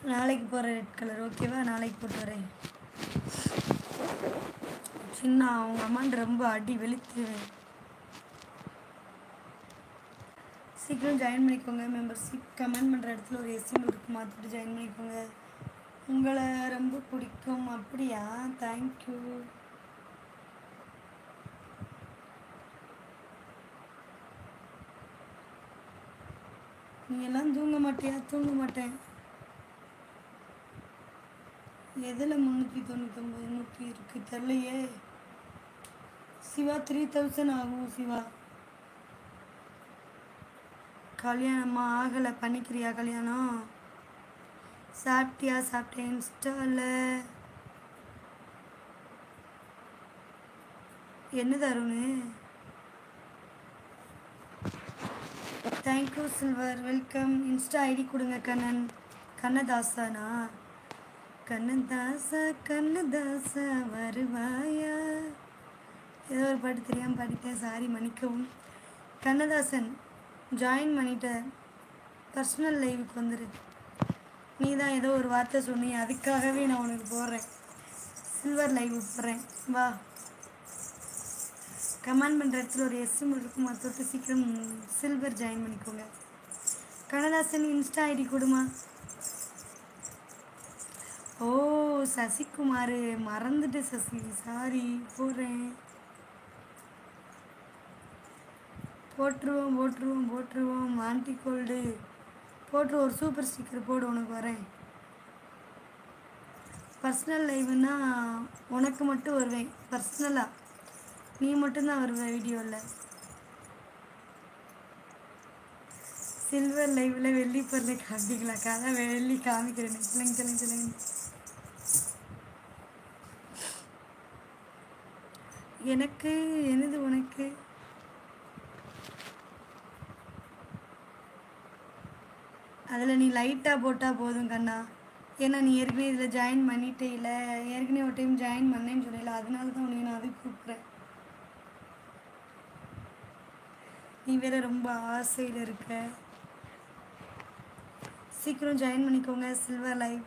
நாளைக்கு போகிறேன் red colour ஓகேவா? நாளைக்கு போட்டு வரேன். சின்ன அவங்க அம்மான்னு ரொம்ப அடி வெளுத்துவேன். சீக்கிரம் ஜாயின் பண்ணிக்கோங்க. மெம்பர்ஷிப் கமெண்ட் பண்ணுற இடத்துல ஒரு எஸ்எம் இருக்கு, மாற்றிட்டு ஜாயின் பண்ணிக்கோங்க. உங்களை ரொம்ப பிடிக்கும். அப்படியா? தேங்க்யூ. நீ எல்லாம் தூங்க மாட்டியா? தூங்க மாட்டேன். எதில் 399 100 இருக்குது தெரியலையே. சிவா 3000 ஆகும். சிவா கல்யாணமா? ஆகலை. பண்ணிக்கிறியா கல்யாணம்? சாப்பிட்டியா? சாப்பிட்டேன். இன்ஸ்டாவில் என்ன தருணு? Thank you silver, welcome. Insta ID கொடுங்க. கண்ணதாசானா? கண்ணதாசா கண்ணதாசா வருவாயா? ஏதோ ஒரு பாட்டு தெரியாமல் பாடிட்டேன், சாரி மன்னிக்கவும். கண்ணதாசன் ஜாயின் பண்ணிட்டேன். பர்சனல் லைவுக்கு வந்துடு. நீ தான் ஏதோ ஒரு வார்த்தை சொன்னி, அதுக்காகவே நான் உனக்கு போடுறேன். சில்வர் லைவ் போடுறேன் வா. கமெண்ட் பண்ணுற இடத்துல ஒரு எஸ்எம் இருக்கும், அதை தொட்டு சீக்கிரம் சில்வர் ஜாயின் பண்ணிக்கோங்க. கண்ணதாசன் இன்ஸ்டா ஐடி கொடுமா. ஓ சசிகுமார், மறந்துட்டு சசி, சாரி. போடுறேன். போட்டுருவோம். ஆன்டி கோல்டு போட்டுருவோம். ஒரு சூப்பர் ஸ்டிக்கர் போடு, உனக்கு வரேன். பர்சனல் லைவ்னா உனக்கு மட்டும் வருவேன். பர்சனலாக நீ மட்டும்தான் வருவேன் வீடியோவில். சில்வர் லைவில் வெள்ளி பொருளை காமிக்கலாக்கா? அதான் வெள்ளி காமிக்கிறேன். சொல்லுங்க. எனக்கு என்னது உனக்கு? அதில் நீ லைட்டாக போட்டால் போதும் கண்ணா. ஏன்னா நீ ஏற்கனவே இதில் ஜாயின் பண்ணிட்டே இல்லை. ஏற்கனவே ஒரு டைம் ஜாயின் பண்ணேன்னு சொல்லல, அதனால தான் உனக்கு நான் அதுக்கு கூப்பிட்றேன். நீ வேற ரொம்ப ஆசையில் இருக்க. சீக்கிரம் ஜாயின் பண்ணிக்கோங்க. சில்வர் லைவ்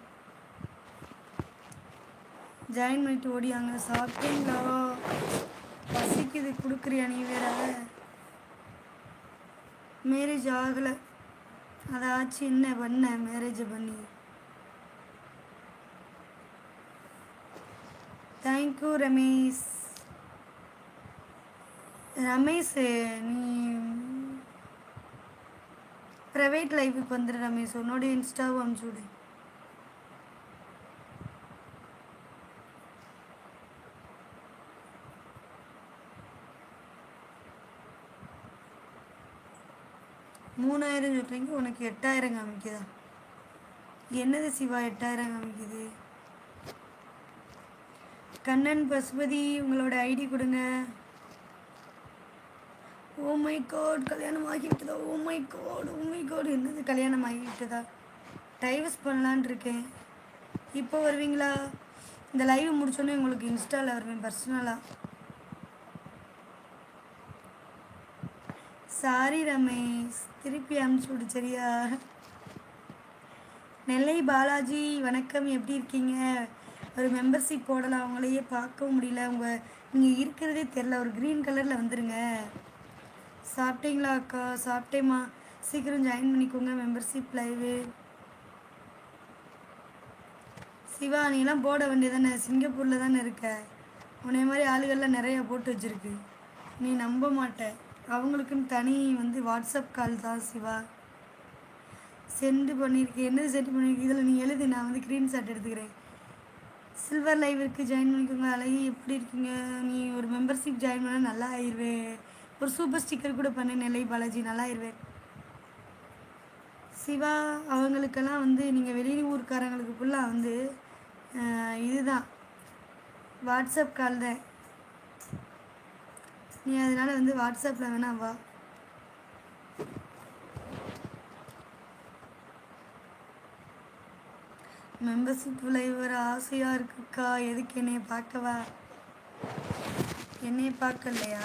ஜாயின் பண்ணிட்டு ஓடியாங்க. சாப்பிட்டீங்களா? பசிக்குது, கொடுக்குறியா? நீ வேற மேரேஜ் ஆகலை, அதாச்சும் என்ன பண்ண மேரேஜ் பண்ணி? தேங்க்யூ ரமேஷ். நீ ப்ரைவேட் லைஃபுக்கு வந்துடு ரமேஷ். உன்னோட இன்ஸ்டாவும் அனுப்பிச்சுடு. $3000 சொல்கிறீங்க, உனக்கு 8000 காமிக்குதா? என்னது சிவா 8000 காமிக்குது? கண்ணன் பசுபதி, உங்களோட ஐடி கொடுங்க. ஓ மை காட், கல்யாணம் ஆகிவிட்டதா? ஓ மை காட், என்னது கல்யாணம் ஆகிவிட்டதா? டைவர்ஸ் பண்ணலான் இருக்கேன். இப்போ வருவீங்களா? இந்த லைவ் முடிச்சோன்னே உங்களுக்கு இன்ஸ்டாவில் வருவேன் பர்சனலாக. சாரி ரமேஷ், திருப்பி அனுப்பிச்சி விடு சரியா? நெல்லை பாலாஜி வணக்கம், எப்படி இருக்கீங்க? ஒரு மெம்பர்ஷிப் போடலாம், அவங்களையே பார்க்கவும் முடியல. நீங்கள் இருக்கிறதே தெரில. ஒரு க்ரீன் கலரில் வந்துடுங்க. சாப்பிட்டீங்களா அக்கா? சாப்பிட்டேம்மா. சீக்கிரம் ஜாயின் பண்ணிக்கோங்க மெம்பர்ஷிப் லைவு. சிவா நீலாம் போட வேண்டியதானே? சிங்கப்பூரில் தானே இருக்க. உன்னை மாதிரி ஆளுகள்லாம் நிறையா போட்டு வச்சுருக்கு. நீ நம்ப மாட்ட. அவங்களுக்குன்னு தனி வாட்ஸ்அப் கால் தான் சிவா. சென்ட் பண்ணியிருக்கேன். என்னது சென்ட் பண்ணியிருக்கேன்? இதில் நீ எழுது, நான் ஸ்க்ரீன்ஷாட் எடுத்துக்கிறேன். சில்வர் லைவிற்கு ஜாயின் பண்ணிக்கோங்க. அழகி எப்படி இருக்கீங்க? நீ ஒரு மெம்பர்ஷிப் ஜாயின் பண்ணால் நல்லா ஆயிடுவேன். ஒரு சூப்பர் ஸ்டிக்கர் கூட பண்ணேன். நெல்லை பாலாஜி, நல்லா ஆயிடுவேன். சிவா அவங்களுக்கெல்லாம் நீங்கள் வெளியூர்காரங்களுக்கு ஃபுல்லாக இதுதான் வாட்ஸ்அப் கால் தான். நீ அதனால் வாட்ஸ்அப்பில் வேணா வா. மெம்பர்ஷிப் லைவ் வர ஆசையாக இருக்குக்கா. எதுக்கு என்னையை பார்க்கவா? என்னையை பார்க்கலையா?